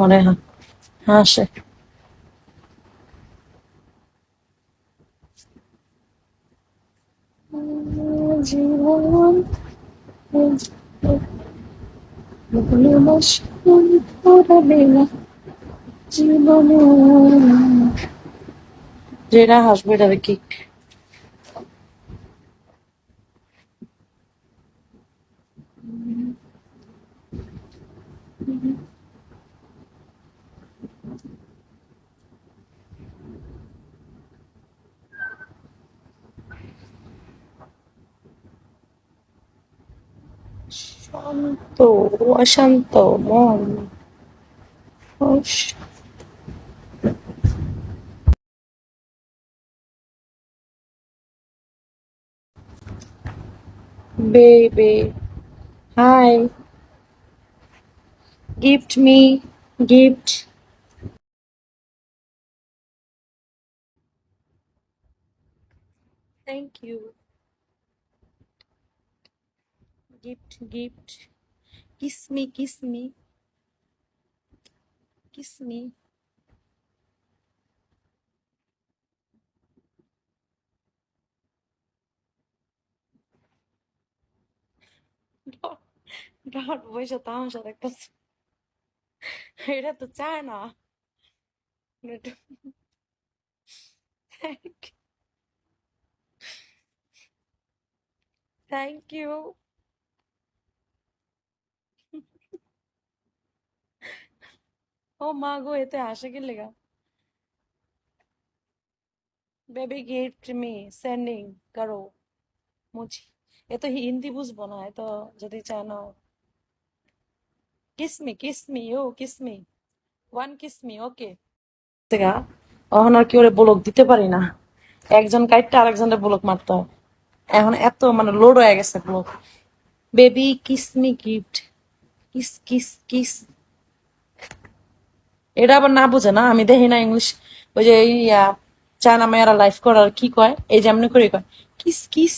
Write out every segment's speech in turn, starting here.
মনে হয় হাসে। জীবন ভালোবাসা ধরাবে না জীবনে। যেটা হাসবে এটা কি শান্ত অশান্ত মন। Baby, hi, gift me, gift. Thank you. Gift, gift. Kiss me, kiss me, kiss me. Dot বসে তামাশা দেখতেছে, এটা তো চায় না। Thank you. ও মা গো, এতে হাসে কি লেগা? বেবি গিফট মি সেন্ডিং করো মুঝি। এ তো হিন্দি বুঝবো না, এ তো যদি চায় না। কিস মি ও kiss me, one kiss me okay. থেকে এখন আর কি ওরে ব্লক দিতে পারি না, একজন কাইটটা আরেকজনের ব্লক মারতে হয়। এখন এত মানে লোড হয়ে গেছে block. Baby kiss me gift, kiss kiss kiss. এটা আবার না বুঝে না, আমি দেখি না ইংলিশ। ওই যে ইয়া চায়না মেয়েরা লাইফ করার কি কয়, এই যেমনি করে কয় কিস কিস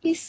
কিস।